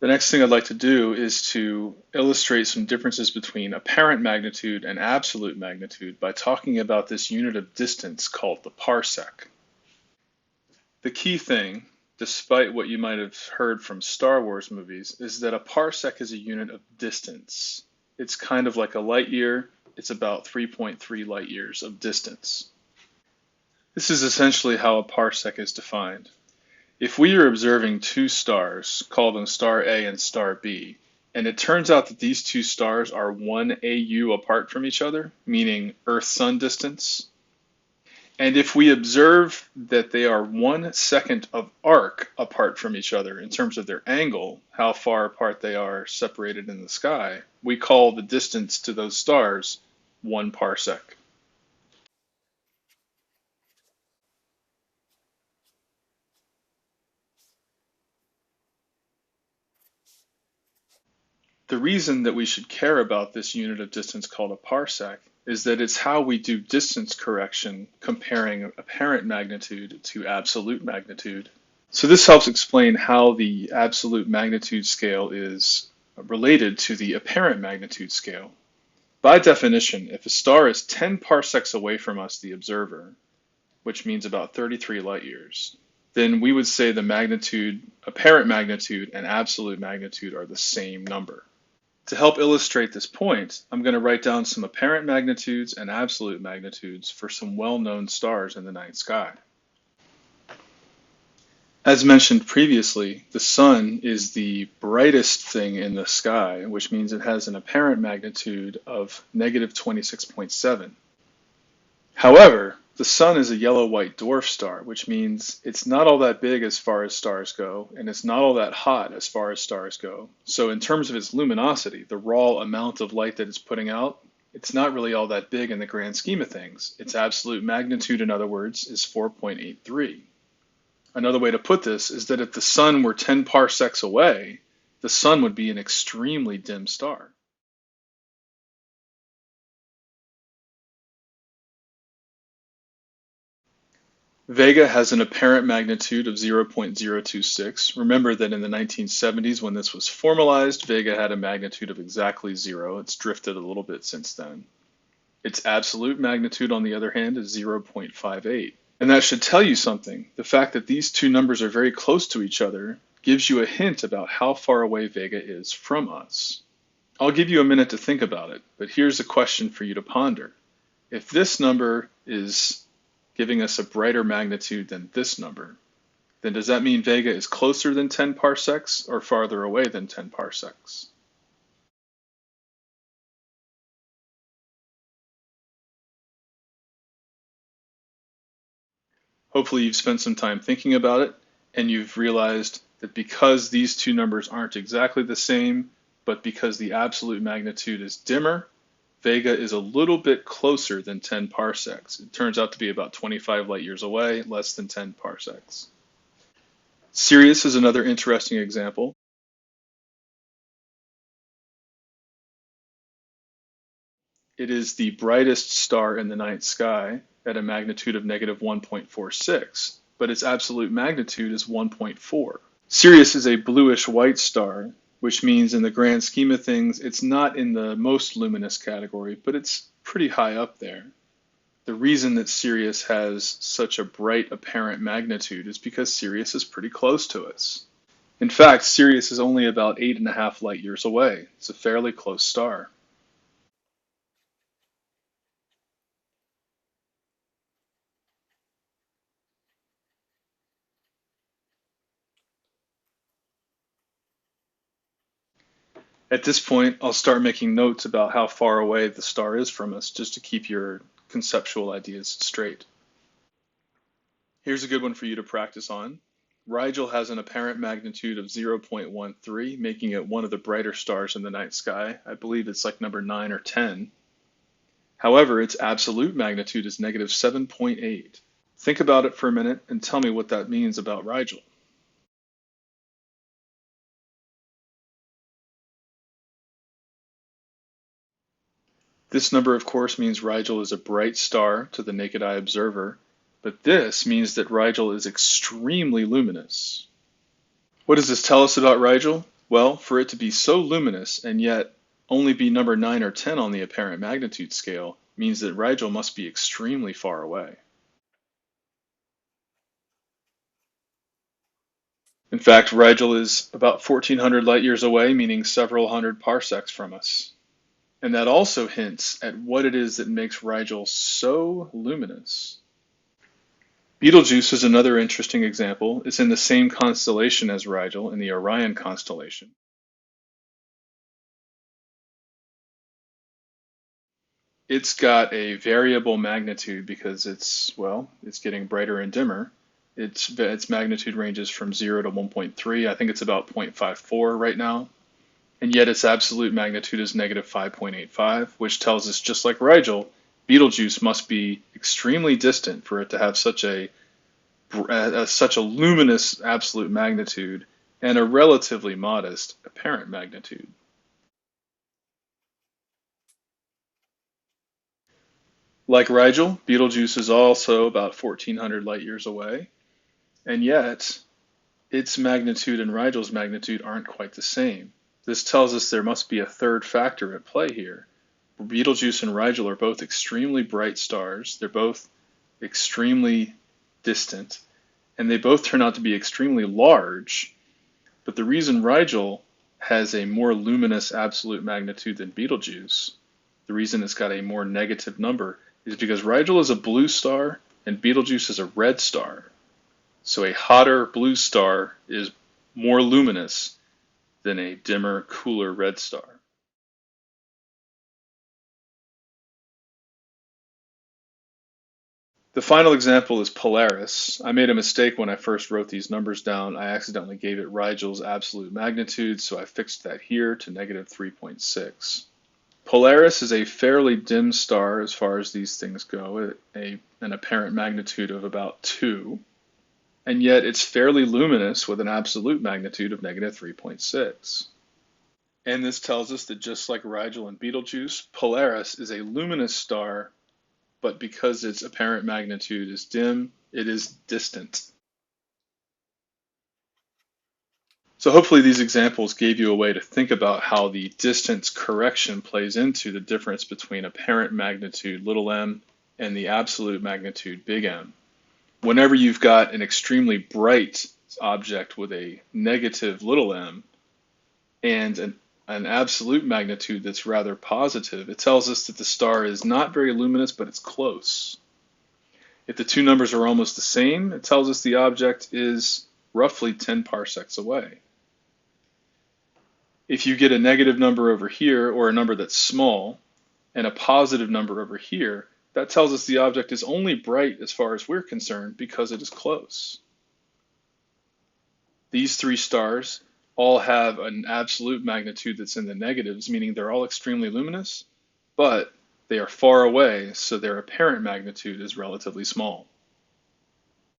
The next thing I'd like to do is to illustrate some differences between apparent magnitude and absolute magnitude by talking about this unit of distance called the parsec. The key thing, despite what you might have heard from Star Wars movies, is that a parsec is a unit of distance. It's kind of like a light year. It's about 3.3 light years of distance. This is essentially how a parsec is defined. If we are observing two stars, call them star A and star B, and it turns out that these two stars are 1 AU apart from each other, meaning Earth-Sun distance, and if we observe that they are 1 second of arc apart from each other in terms of their angle, how far apart they are separated in the sky, we call the distance to those stars 1 parsec. The reason that we should care about this unit of distance called a parsec is that it's how we do distance correction comparing apparent magnitude to absolute magnitude. So this helps explain how the absolute magnitude scale is related to the apparent magnitude scale. By definition, if a star is 10 parsecs away from us, the observer, which means about 33 light years, then we would say the magnitude, apparent magnitude, and absolute magnitude are the same number. To help illustrate this point, I'm going to write down some apparent magnitudes and absolute magnitudes for some well-known stars in the night sky. As mentioned previously, the sun is the brightest thing in the sky, which means it has an apparent magnitude of negative 26.7. However, the sun is a yellow-white dwarf star, which means it's not all that big as far as stars go, and it's not all that hot as far as stars go. So in terms of its luminosity, the raw amount of light that it's putting out, it's not really all that big in the grand scheme of things. Its absolute magnitude, in other words, is 4.83. Another way to put this is that if the sun were 10 parsecs away, the sun would be an extremely dim star. Vega has an apparent magnitude of 0.026. Remember that in the 1970s, when this was formalized, Vega had a magnitude of exactly 0. It's drifted a little bit since then. Its absolute magnitude, on the other hand, is 0.58. And that should tell you something. The fact that these two numbers are very close to each other gives you a hint about how far away Vega is from us. I'll give you a minute to think about it, but here's a question for you to ponder. If this number is giving us a brighter magnitude than this number, then does that mean Vega is closer than 10 parsecs or farther away than 10 parsecs? Hopefully you've spent some time thinking about it and you've realized that because these two numbers aren't exactly the same, but because the absolute magnitude is dimmer, Vega is a little bit closer than 10 parsecs. It turns out to be about 25 light years away, less than 10 parsecs. Sirius is another interesting example. It is the brightest star in the night sky at a magnitude of negative 1.46, but its absolute magnitude is 1.4. Sirius is a bluish-white star, which means in the grand scheme of things, it's not in the most luminous category, but it's pretty high up there. The reason that Sirius has such a bright apparent magnitude is because Sirius is pretty close to us. In fact, Sirius is only about 8.5 light years away. It's a fairly close star. At this point, I'll start making notes about how far away the star is from us, just to keep your conceptual ideas straight. Here's a good one for you to practice on. Rigel has an apparent magnitude of 0.13, making it one of the brighter stars in the night sky. I believe it's like number 9 or 10. However, its absolute magnitude is negative 7.8. Think about it for a minute and tell me what that means about Rigel. This number, of course, means Rigel is a bright star to the naked eye observer, but this means that Rigel is extremely luminous. What does this tell us about Rigel? Well, for it to be so luminous and yet only be number 9 or 10 on the apparent magnitude scale means that Rigel must be extremely far away. In fact, Rigel is about 1400 light years away, meaning several hundred parsecs from us. And that also hints at what it is that makes Rigel so luminous. Betelgeuse is another interesting example. It's in the same constellation as Rigel, in the Orion constellation. It's got a variable magnitude because it's getting brighter and dimmer. Its magnitude ranges from 0 to 1.3. I think it's about 0.54 right now. And yet its absolute magnitude is negative 5.85, which tells us, just like Rigel, Betelgeuse must be extremely distant for it to have such a luminous absolute magnitude and a relatively modest apparent magnitude. Like Rigel, Betelgeuse is also about 1400 light years away, and yet its magnitude and Rigel's magnitude aren't quite the same. This tells us there must be a third factor at play here. Betelgeuse and Rigel are both extremely bright stars. They're both extremely distant, and they both turn out to be extremely large. But the reason Rigel has a more luminous absolute magnitude than Betelgeuse, the reason it's got a more negative number, is because Rigel is a blue star and Betelgeuse is a red star. So a hotter blue star is more luminous than a dimmer, cooler red star. The final example is Polaris. I made a mistake when I first wrote these numbers down. I accidentally gave it Rigel's absolute magnitude, so I fixed that here to negative 3.6. Polaris is a fairly dim star as far as these things go, an apparent magnitude of about 2, and yet it's fairly luminous with an absolute magnitude of negative 3.6. And this tells us that just like Rigel and Betelgeuse, Polaris is a luminous star, but because its apparent magnitude is dim, it is distant. So hopefully these examples gave you a way to think about how the distance correction plays into the difference between apparent magnitude little m and the absolute magnitude big M. Whenever you've got an extremely bright object with a negative little m and an absolute magnitude that's rather positive, it tells us that the star is not very luminous, but it's close. If the two numbers are almost the same, it tells us the object is roughly 10 parsecs away. If you get a negative number over here, or a number that's small, and a positive number over here, that tells us the object is only bright as far as we're concerned because it is close. These three stars all have an absolute magnitude that's in the negatives, meaning they're all extremely luminous, but they are far away, so their apparent magnitude is relatively small.